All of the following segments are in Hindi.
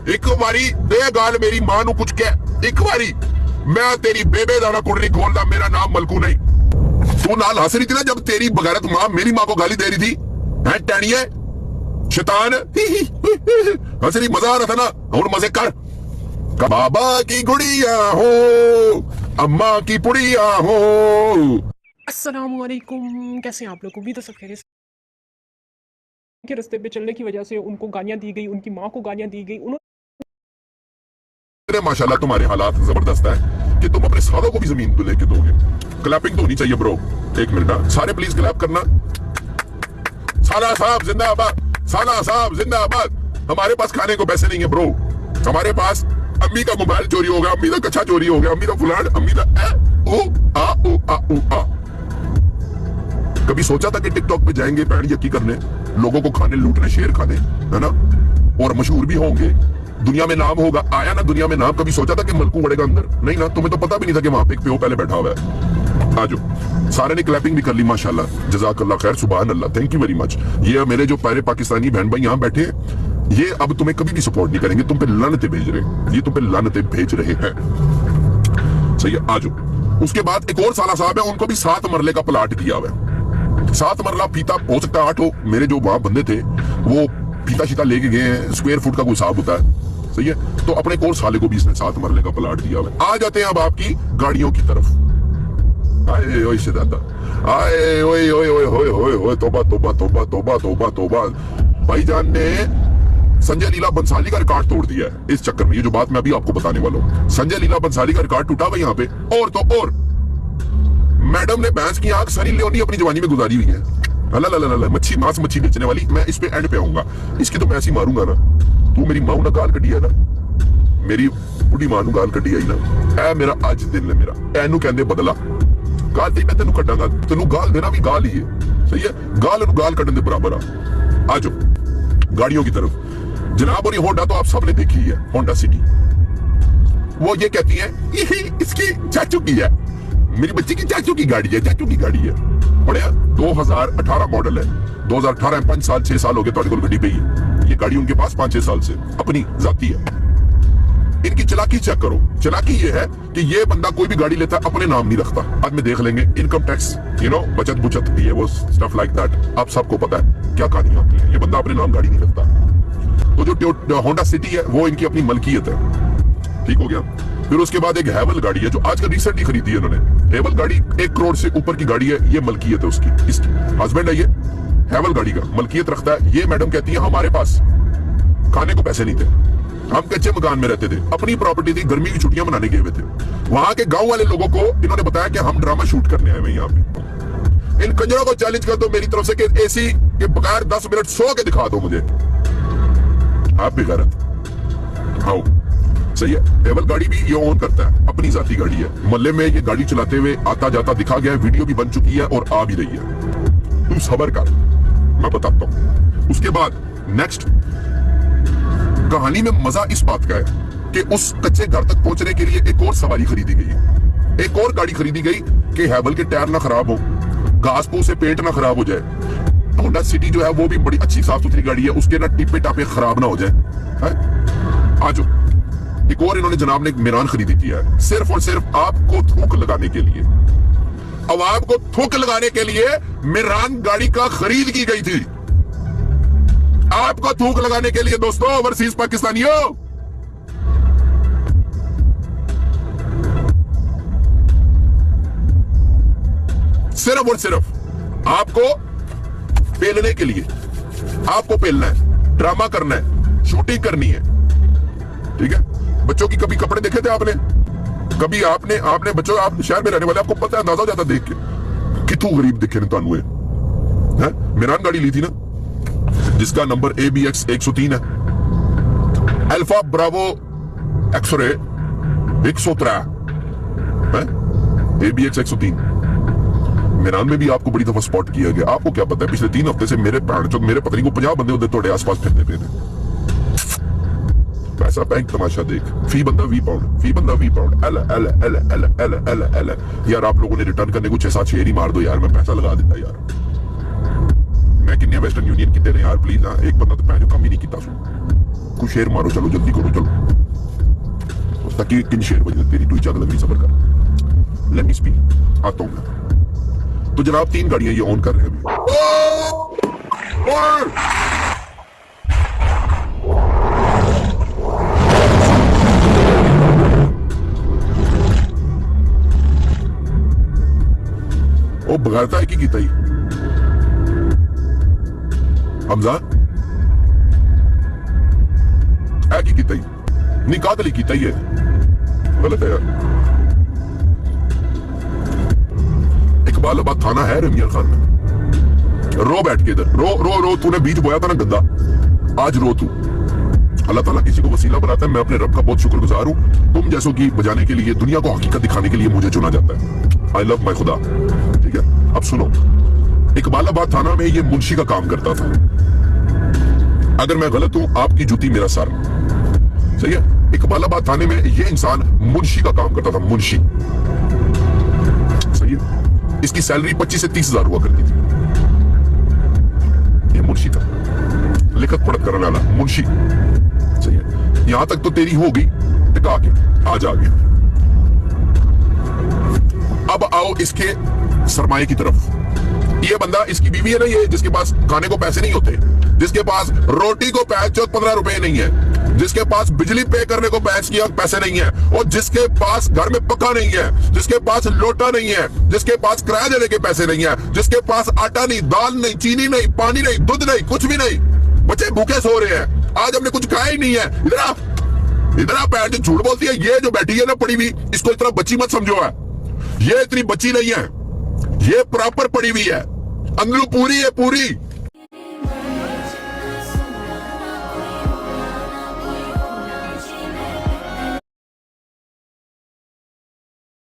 एक बारी दे गाल मेरी मां नू कुछ कह, एक बारी मैं तेरी बेबे दाना कुंडली खोलदा, मेरा नाम मलकू नहीं। तू नाल हंस रही थी ना जब तेरी बगैरत मां मेरी मां को गाली दे रही थी, हैं टैनिए शैतान हंस रही, मजा आ रहा था ना, और मजे कर। बाबा की गुड़िया हो, अम्मा की पुड़िया हो। अस्सलामुअलैकुम, कैसे हैं आप लोग? उम्मीद है सब खैरियत के रास्ते पे चलने की वजह से उनको गालियां दी गई, उनकी माँ को गालियां दी गई। माशाल्लाह तुम्हारे हालात जबरदस्त है कि तुम अपने सालों को भी जमीन पे लेके दोगे। क्लैपिंग तो होनी चाहिए ब्रो, एक मिनट ना, सारे प्लीज क्लैप करना। साला साहब जिंदाबाद, साला साहब जिंदाबाद। हमारे पास खाने को पैसे नहीं है ब्रो, हमारे पास अम्मी का मोबाइल चोरी हो गया, अम्मी का कच्चा चोरी हो गया, अम्मी का फुलान, अम्मी का आ। कभी सोचा था कि टिकटॉक पे जाएंगे पैर यकी करने, लोगों को खाने लूटने, शेर खाने, है ना, और मशहूर भी होंगे, दुनिया में नाम होगा। आया ना दुनिया में नाम? कभी सोचा था कि मलकू बढ़ेगा अंदर? नहीं ना, तुम्हें तो पता भी नहीं था कि वहां पे एक प्यो पहले बैठा हुआ है। आजो सारे ने क्लैपिंग भी कर ली माशाल्लाह, जज़ाकल्लाह खैर, सुभान अल्लाह, थैंक यू वेरी मच। ये मेरे जो प्यारे पाकिस्तानी बहन भाई यहाँ बैठे हैं, ये अब तुम्हें कभी भी सपोर्ट नहीं करेंगे, तुम पे लानतें भेज रहे हैं, ये तुम पे लानतें भेज रहे हैं। सही है, आजो। उसके बाद एक और साला साहब है, उनको भी 7 मरले का प्लाट किया हुआ है। 7 मरला फीता, हो सकता है 8 हो। मेरे जो वहां बंदे थे वो फीता शीता लेके गए हैं, स्क्वायर फुट का कोई हिसाब होता है, सही है। तो अपने कोर साले को भी इसने 7 मरले का प्लाट दिया हुआ है। आ जाते हैं अब आपकी गाड़ियों की तरफ। आए ओए शहजादा, आए ओए ओए ओए ओए ओए ओए, तौबा तौबा तौबा तौबा तौबा तौबा। भाईजान ने संजय लीला बंसाली का रिकॉर्ड तोड़ दिया है इस चक्कर में। ये जो बात मैं अभी आपको बताने वाला हूँ, संजय लीला बंसाली का रिकॉर्ड टूटा हुआ यहाँ पे। और तो और मैडम ने भैंस की आंख सनी लियोनी अपनी जवानी में गुजारी हुई है। अल्लाह मच्छी मांस मच्छी बेचने वाली। मैं इस पे एंड पे आऊंगा, इसकी तो मैं ऐसी मारूंगा ना। तू मेरी मां ना गाल कटी है ना, मेरी बुढ़ी मां नू गाल कटी आई ना, ऐ मेरा अज दिन है मेरा, एनू कहंदे बदला। गाल ते मैं तेनू कटांगा, तेनू गाल देना भी गाल ही है, सही है। गाल नू गाल कटन दे बराबर आ। जाओ गाड़ियों की तरफ जनाब। और ये होंडा तो आप सबने देखी है, होंडा सिटी। वो ये कहती है इसकी चाचू की है, मेरी बच्ची की चाचू की गाड़ी है, चाचू की गाड़ी है। बढ़िया, 2018 मॉडल है, 2018 5 साल 6 साल हो गए ਤੁਹਾਡੇ ਕੋਲ ਗੱਡੀ ਪਈ है। ये गाड़ी उनके पास 5-6 साल से अपनी जाती है। इनकी चलाकी चेक करो। चलाकी ये है कि ये बंदा कोई भी गाड़ी लेता है अपने नाम नहीं रखता। आज में देख लेंगे इनकम टैक्स, बचत बुचत, ये वो स्टफ लाइक दैट, आप सबको पता है क्या कहानी होती है। ये बंदा अपने नाम गाड़ी नहीं रखता। तो जो होंडा सिटी है वो इनकी अपनी मलकियत है, ठीक हो गया। फिर उसके बाद एक हैवल गाड़ी है जो आजकल रिसेंटली खरीदी है इन्होंने। हैवल गाड़ी 1 करोड़ से ऊपर की गाड़ी है, ये मलकियत है उसकी, इसकी हस्बैंड है ये हैवल गाड़ी का, मलकियत रखता है। ये मैडम कहती है हमारे पास खाने को पैसे नहीं थे, हम कच्चे मकान में रहते थे, अपनी प्रॉपर्टी थी, गर्मी की छुट्टियां मनाने गए हुए थे। वहां के गांव वाले लोगों को इन्होंने बताया कि हम ड्रामा शूट करने आए हुए यहाँ पे। इन कंजरों को चैलेंज कर दो मेरी तरफ से कि एसी के बगैर 10 मिनट सो के दिखा दो मुझे। आप भी गलत, आओ, सही है। टेबल गाड़ी भी ये ओन करता है, अपनी जाती गाड़ी है। मोहल्ले में ये गाड़ी चलाते हुए आता जाता दिखा गया है, वीडियो भी बन चुकी है और आ भी रही है। तू सबर कर, मैं बताता हूं। उसके बाद नेक्स्ट कहानी में मजा इस बात का है कि उस कच्चे घर तक पहुंचने के लिए एक और सवारी खरीदी गई, एक और गाड़ी खरीदी गई कि हैवल के टायर ना खराब हो, घास फूस से पेंट ना खराब हो जाए। होंडा सिटी जो है वो भी बड़ी अच्छी साफ सुथरी गाड़ी है, उसके ना टिप्पे टापे खराब ना हो जाए। आज एक और इन्होंने जनाब ने मिरान खरीदी किया है, सिर्फ और सिर्फ आपको थूक लगाने के लिए। अब आपको थूक लगाने के लिए मिरान गाड़ी का खरीद की गई थी, आपको थूक लगाने के लिए दोस्तों, ओवरसीज पाकिस्तानियों। सिर्फ और सिर्फ आपको पेलने के लिए, आपको पेलना है, ड्रामा करना है, शूटिंग करनी है, ठीक है। बच्चों की कभी कपड़े देखे थे आपने? कभी आपने बच्चों, आप शहर में रहने वाले, आपको पता है, अंदाजा हो जाता देख के कितू गरीब दिखे ने तानू। मिरान गाड़ी ली थी ना जिसका नंबर ABX 103 है, अल्फा ब्रावो एक्सरे 103 है, ABX 103। मिरान में भी आपको बड़ी दफा स्पॉट किया गया। आपको क्या पता है, पिछले 3 हफ्ते से मेरे पत्नी को 50 बंदे उधर थोड़े आसपास फिरते पे थे। पैसा बैंक तमाशा देख, फी बंदा 20 पाउंड, फी बंदा 20 पाउंड। यार आप लोगों ने रिटर्न करने को 6-7 शेयर ही मार दो यार, मैं पैसा लगा देता यार। मैं किन्ने वेस्टर्न यूनियन कितने ने यार, प्लीज। एक बंदा तो मैं जो कम ही नहीं किया। लाखों शेर मारो, चलो जल्दी करो चलो, ताकि किन शेर बजे तेरी टुई चाक लग रही, सबर कर, लेट मी स्पीक, आता हूं मैं। तो जनाब 3 गाड़ियां ये ऑन कर रहे हैं अभी। ओ बगाता है कि कीता ही हमजा है कि कीता ही नहीं, कातल कीता ही है, गलत है यार। इकबालाबाद थाना है रमिया खान में, रो बैठ के इधर, रो रो रो, तूने बीज बोया था ना गंदा, आज रो तू। अल्लाह ताला किसी को वसीला बनाता है, मैं अपने रब का बहुत शुक्रगुजार हूं, तुम जैसों की बजाने के लिए, दुनिया को हकीकत दिखाने के लिए मुझे चुना जाता है। आई लव माई खुदा। ठीक है, अब सुनो, इकबालाबाद थाना में ये मुंशी का काम करता था, अगर मैं गलत हूं आपकी जूती मेरा सर, सही है। इकबालाबाद थाने में ये इंसान मुंशी का काम करता था, मुंशी, सही है। इसकी सैलरी 25 से 30 हजार हुआ करती थी, ये मुंशी था, लिखत पढ़त करने वाला मुंशी, सही है। यहां तक तो तेरी हो गई, टिका के आज आ गया। अब आओ इसके सरमाए की तरफ। ये बंदा, इसकी बीवी है ना ये, जिसके पास खाने को पैसे नहीं होते, जिसके पास रोटी को पैच 15 रुपए नहीं है, जिसके पास बिजली पे करने को पैसे नहीं है, और जिसके पास घर में पक्का नहीं है, जिसके पास लोटा नहीं है, जिसके पास किराया देने के पैसे नहीं है, जिसके पास आटा नहीं, दाल नहीं, चीनी नहीं, पानी नहीं, दूध नहीं, कुछ भी नहीं, बच्चे भूखे सो रहे हैं, आज हमने कुछ खाया ही नहीं है। इधर आप पैर जो झूठ बोलती है, ये जो बैठी है ना पड़ी हुई, इसको इतना बच्ची मत समझो है, ये इतनी बच्ची नहीं है, ये प्रॉपर पड़ी हुई है, अंदरू पूरी है, पूरी।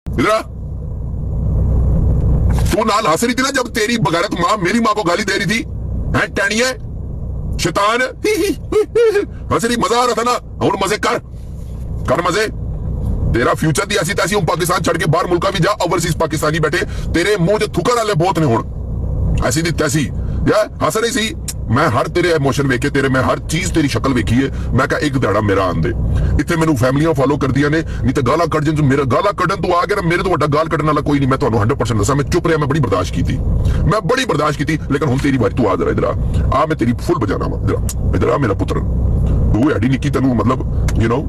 इधर तू नाल हंस रही थी ना जब तेरी बगैरत मां मेरी मां को गाली दे रही थी, है टैनिए शैतान, हंस रही, मजा आ रहा था ना, और मजे कर मजे। तेरा फ्यूचर दी ऐसी तैसी, पाकिस्तान छड़ के बाहर मुल्का भी जा, ओवरसीज पाकिस्तानी बैठे तेरे मुंह थुकर वाले बहुत ने हुण, ऐसी दी तैसी या हंस रही सी। मैं हर तेरे इमोशन वेखे, तेरे मैं हर चीज तेरी शक्ल वेखी है, मैं कहा एक दिहाड़ा मेरा आंदे इतने मैनू फैमिलियां फॉलो कर दिया ने, नहीं तो गाला कट जिन मेरा गाला कटन तो आ गया ना, मेरे तो वड्डा गाल कटने वाला कोई नहीं, मैं तो 100% दसा, मैं चुप रहा, मैं बड़ी बर्दाश्त की थी, मैं बड़ी बर्दाश्त की थी, लेकिन हुण तेरी बारी, तू आ जरा इधर आ, मैं तेरी फुल बजाना वा, इधर आ मेरा पुत्र, तू एडी निक्की, तेनू मतलब यू नो,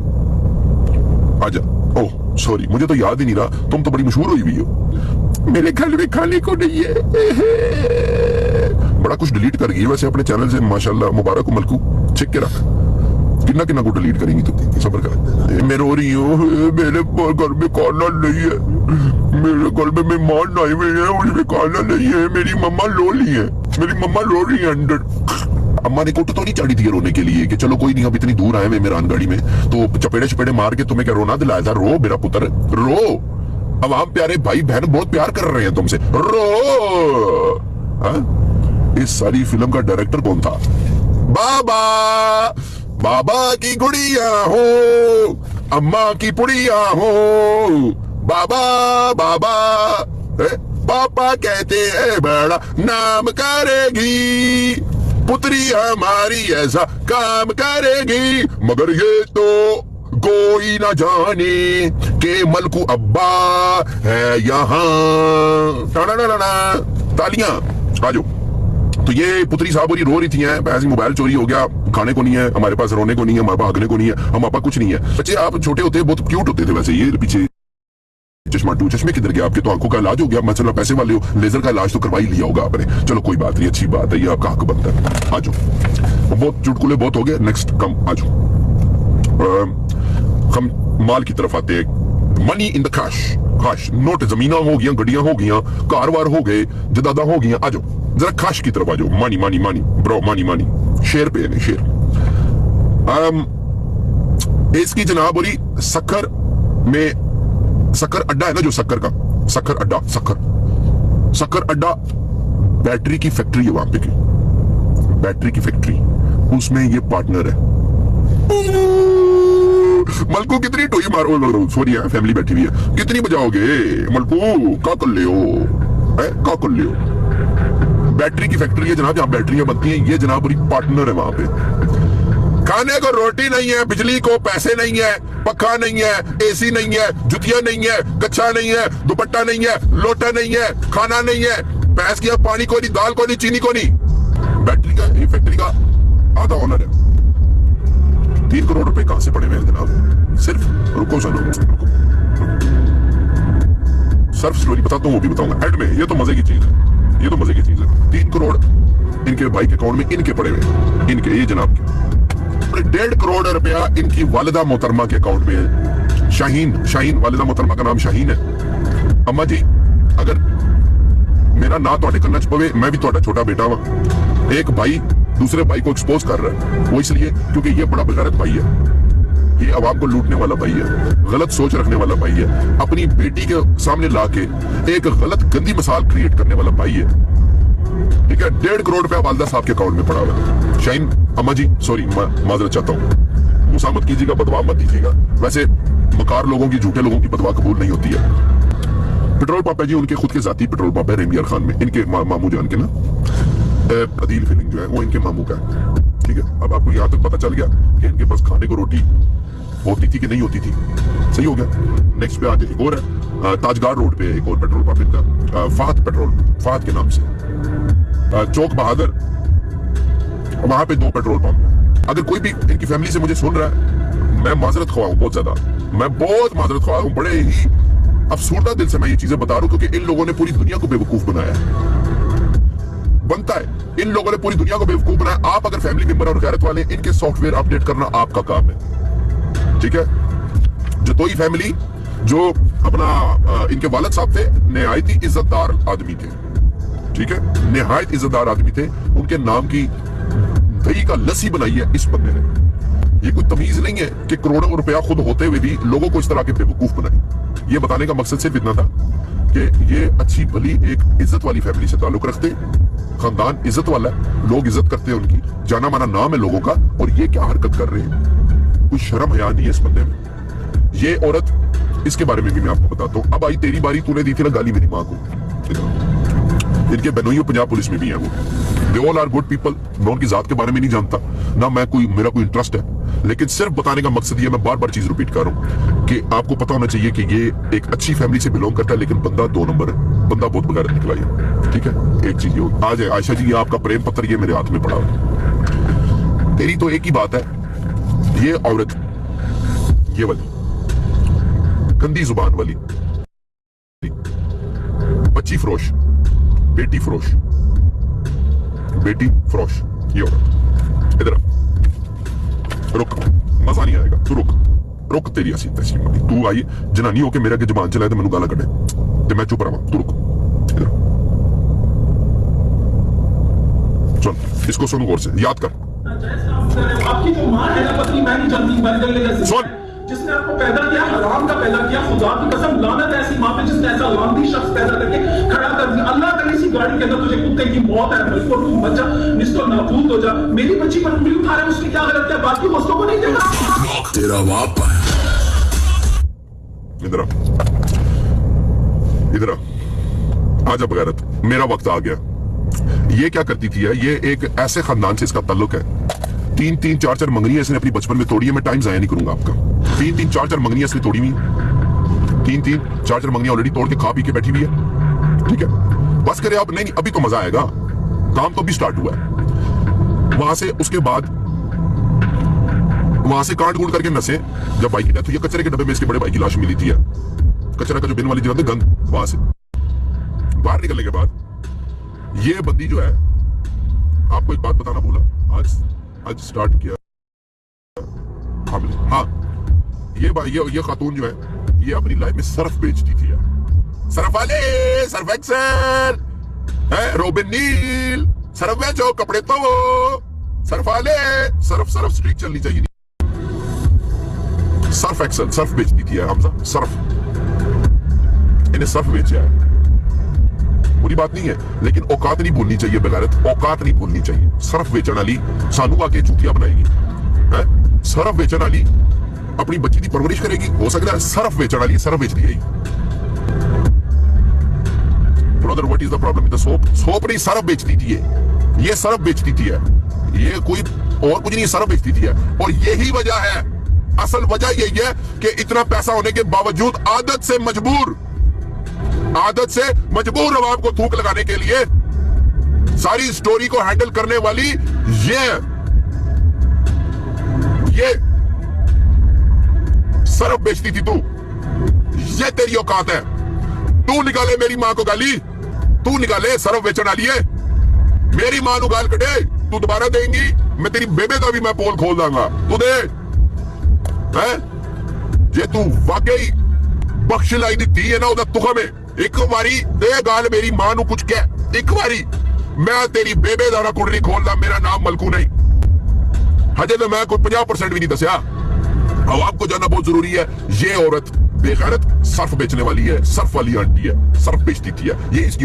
आजा। ओह सॉरी, मुझे तो याद ही नहीं रहा, तुम तो बड़ी मशहूर हुई हुई हो, मेरे घर में खाने को नहीं है, बड़ा कुछ डिलीट कर गई वैसे अपने चैनल से, माशाल्लाह, मुबारक हो मलकू, चेक के रख, कितना कितना को डिलीट करेंगी तू, सब्र कर। मैं रो रही हूँ, मेरे घर में खाना नहीं है, मेरे घर में मेहमान आए हुए हैं, उसमें खाना नहीं है, मेरी मम्मा रो रही है, मेरी मम्मा रो रही है अंदर। अम्मा ने कोट तो नहीं चढ़ी थी रोने के लिए कि चलो कोई नहीं, अब इतनी दूर आए हुए मेरान गाड़ी में, तो चपेड़े चपेड़े मार के तुम्हें क्या रोना दिलाया था, रो मेरा पुत्र रो, अब आप प्यारे भाई बहन बहुत प्यार कर रहे हैं तुमसे, रो। इस सारी फिल्म का डायरेक्टर कौन था? बाबा, बाबा की गुड़िया हो, अम्मा की पुड़िया हो, बाबा बाबा, पापा कहते हैं बड़ा नाम करेगी, पुत्री हमारी ऐसा काम करेगी, मगर ये तो कोई ना जाने के मलकू अब्बा है यहाँ। तालियां आजो। तो ये पुत्री साहब रो रही थी, ऐसी मोबाइल चोरी हो गया, खाने को नहीं है हमारे पास, रोने को नहीं है हमारे पास, भागने को नहीं है हमारे पास, कुछ नहीं है। बच्चे आप छोटे होते बहुत क्यूट होते थे वैसे, ये पीछे चश्मे किधर गया आपके? तो आंखों का इलाज हो गया, मतलब पैसे वाले हो, लेजर का इलाज तो करवा ही लिया होगा आपने, चलो कोई बात नहीं, अच्छी बात है, ये आपका हक बनता है। आजो, बहुत चुटकुले बहुत हो गए, नेक्स्ट कम आजो, हम माल की तरफ आते हैं। मनी इन द काश, नोट, जमीना हो गया, गड्डियां हो गई, कारवार हो गए, जदादा हो गई, आजो जरा काश की तरफ आजो। Money money money bro, money money, शेर पे नहीं शेर। इसकी जनाब बोली सक्कर में, सक्कर अड्डा है ना जो सक्कर का, सक्कर अड्डा, सक्कर अड्डा बैटरी की फैक्ट्री है वहां पे की, बैटरी की फैक्ट्री, उसमें ये पार्टनर है। मलकू कितनी टोई मारो, सॉरी है फैमिली बैठी हुई है, कितनी बजाओगे मलकू, क्या कर ले हो, क्या कर ले हो? बैटरी की फैक्ट्री है जनाब, जहां बैटरियां बनती हैं, ये जनाब पूरी पार्टनर है वहां पे। खाने को रोटी नहीं है, बिजली को पैसे नहीं है, पक्का नहीं है, एसी नहीं है, जुतियां नहीं है, कच्चा नहीं है, दुपट्टा नहीं है, लोटा नहीं है, खाना नहीं है, भैंस की पानी को नहीं, दाल को नहीं, चीनी को नहीं, बैटरी का फैक्ट्री का आधा ऑनर है। 3 करोड़ रुपए कहां से पड़े हुए हैं जनाब? सिर्फ रुको सुनो, सर्फ स्टोरी बताता हूं, वो भी बताऊंगा एड में। ये तो मजे की चीज है, ये तो मजे की चीज है। 3 करोड़ इनके भाई के अकाउंट में इनके पड़े हुए, इनके, ये जनाब के 1.5 करोड़ रुपया इनकी वालिदा मोहतरमा के अकाउंट में है। शाहीन वालिदा मोहतरमा का नाम शाहीन है। अम्मा जी, अगर मेरा ना तो करना पवे, मैं भी तो छोटा बेटा वा। एक भाई दूसरे भाई को एक्सपोज कर रहा है, वो इसलिए क्योंकि ये बड़ा बेगैरत भाई है, ये अवाम को लूटने वाला भाई है, गलत सोच रखने वाला भाई है, अपनी बेटी के सामने लाके एक गलत गंदी मिसाल क्रिएट करने वाला भाई है। ठीक है, 1.5 करोड़ रुपया वालिदा साहब के अकाउंट में पड़ा हुआ है। शाहीन अम्मा जी सॉरी, माजरत चाहता हूँ, गुस्सा मत कीजिएगा, बदवा मत दीजिएगा। वैसे मकार लोगों की, झूठे लोगों की बदवा कबूल नहीं होती है। पेट्रोल पंप है जी उनके खुद के जाती पेट्रोल पंप है रेमियर खान में, इनके मामू जान के ना, अदील फीलिंग जो है वो इनके मामू का है। ठीक है, अब आपको यहाँ तक पता चल गया कि इनके पास खाने को रोटी होती थी कि नहीं होती थी, सही हो गया। नेक्स्ट पे आगे एक और है, ताजगार रोड पे एक और पेट्रोल पंप इनका, फहद पेट्रोल, फहद के नाम से, चौक बहादुर, वहां पे 2 पेट्रोल पंप है। अगर कोई भी इनकी फैमिली से मुझे सुन रहा है, मैं माजरत ख्वाह हूं, बहुत ज्यादा, मैं बहुत माजरत ख्वाह हूं, बड़े ही अफसोसदा दिल से मैं ये चीजें बता रहा हूं, क्योंकि इन लोगों ने पूरी दुनिया को बेवकूफ बनाया है। बनता है, इन लोगों ने पूरी दुनिया को बेवकूफ बनाया। आप अगर फैमिली मेंबर और गैरत वाले, इनके सॉफ्टवेयर अपडेट करना आपका काम है। ठीक है, जो तो ही फैमिली जो अपना इनके वालिद साहब थे, नहायत ही इज्जतदार आदमी थे। ठीक है, नहायत इज्जतदार आदमी थे, उनके नाम की दही का लस्सी बनाई है इस बंदे ने। ये कोई तमीज नहीं है कि करोड़ों रुपया खुद होते हुए भी लोगों को इस तरह के बेवकूफ बनाए। ये बताने का मकसद सिर्फ इतना था कि ये अच्छी भली एक इज्जत वाली फैमिली से ताल्लुक रखते, खानदान इज्जत वाला है, लोग इज्जत करते हैं उनकी, जाना माना नाम है लोगों का, और ये क्या हरकत कर रहे हैं, कोई शर्म हया नहीं है इस बंदे में। ये औरत, इसके बारे में भी मैं आपको बताता हूँ। अब आई तेरी बारी, तूने दी थी ना गाली मेरी माँ को। इनके बहनोई पंजाब पुलिस में भी है वो, they all are good people. मैं उनकी जात के बारे में नहीं जानता ना, मैं कोई, मेरा कोई इंटरेस्ट है, लेकिन सिर्फ बताने का मकसद ये, मैं बार बार चीज रिपीट कर रहा हूँ कि आपको पता होना चाहिए कि ये एक अच्छी फैमिली से बिलोंग करता है, लेकिन बंदा 2 नंबर है, बंदा बहुत बेगैरत निकला है। ठीक है, एक चीज ये आज है, आयशा जी, ये आपका प्रेम पत्र ये मेरे हाथ में पड़ा है। तेरी तो एक ही बात है, ये औरत, ये वाली गंदी जुबान वाली बच्ची फरोश, बेटी फरोश, बेटी फरोश, ये औरत, इधर रुक, मजा नहीं आएगा, तू रुक, तेरी हसी तैसी मती, तू आई जनानी होके मेरे अगे जबान चलाए तो मैनू गाला कढ़े ते मैं चुप रहा, तू रुक, इधर सुन, इसको सुन गौर से, याद कर। आपकी जो माँ है ना, पत्नी मैं नहीं जानती, मर गई, लेकिन सुन, जिसने आपको पैदा किया, हराम का पैदा किया, खुदा की कसम, लानत ऐसी माँ पे जिसने ऐसा लानती शख्स पैदा करके खड़ा कर दिया। अल्लाह करे इसी गाड़ी के अंदर तुझे कुत्ते की मौत है, बिल्कुल तू बच्चा निस्तो नाबूद हो जा। मेरी बच्ची पर उंगली उठा रहे, उसने क्या गलत किया, बाकी दोस्तों को नहीं देखा। तेरा बाप इधर इधर आजा बगैरत, मेरा वक्त आ गया। ये क्या करती थी, ये एक ऐसे खानदान से इसका ताल्लुक है, 3-3, 4-4 मंगनियां इसने अपनी बचपन में तोड़ी है। मैं टाइम जाया नहीं करूंगा आपका। 3-3, 4-4 मंगनियां इसने तोड़ी हुई, 3-3, 4-4 मंगनियां ऑलरेडी तोड़ के खा पी के बैठी हुई है। ठीक है, बस करे अब, नहीं अभी तो मजा आएगा, काम तो अभी स्टार्ट हुआ है। वहां से उसके बाद वहां से काट कूट करके नसे, जब भाई की डेथ हुई, कचरे के डब्बे में इसके बड़े भाई की लाश मिली थी, कचरा का जो बिन वाली जगह गंद, वहां से बाहर निकलने के बाद ये बंदी जो है, आपको एक बात बताना भूला, आज स्टार्ट किया। हाँ, ये खातून जो है, ये अपनी लाइफ में सर्फ बेचती थी यार। सर्फ वाले, सर्फ एक्सेल है, रोबिन नील, सर्फ बेचो, कपड़े तो वो सर्फ वाले, सर्फ स्ट्रीक चलनी चाहिए। सर्फ एक्सेल, सर्फ बेचती थी हमजा, सर्फ, इन्हें सर्फ बेचा है, बुरी बात नहीं है, लेकिन औकात नहीं भूलनी चाहिए बेगैरत, औकात नहीं भूलनी चाहिए। सर्फ बेचने वाली सानू आके जूतियां बनाएगी, सर्फ बेचने वाली अपनी बच्ची की परवरिश करेगी, हो सकता है सर्फ बेचने वाली सर्फ बेच दी। Brother, what is the problem with the soap? Soap नहीं, सर्फ बेचती थी ये सर्फ बेचती थी। ये कोई और कुछ नहीं, सरफ बेचती थी। और यही वजह है, असल वजह यही है कि इतना पैसा होने के बावजूद आदत से मजबूर अवाम को थूक लगाने के लिए सारी स्टोरी को हैंडल करने वाली ये सरफ बेचती थी तू। ये तेरी औकात है। तू निकाले मेरी मां को गाली, तू निकाले सरफ बेचने वाली है। मेरी मां को गाल कटे तू दोबारा देंगी, मैं तेरी बेबे का भी मैं पोल खोल दूंगा। तू दे है जे तू वाकई बख्श लाई दी थी है ना उदा तुखम है। एक बारी दे गाल मेरी मां को कुछ कह, एक बारी मैं तेरी बेबे दारा कुंडली खोलदा। मेरा नाम मलकू नहीं, हजे तो मैं कोई 50% भी नहीं दसिया। अब आपको जानना बहुत जरूरी है, ये औरत बेगैरत सर्फ बेचने वाली है, सर्फ वाली आंटी है, सर्फ बेचती थी। ये इसकी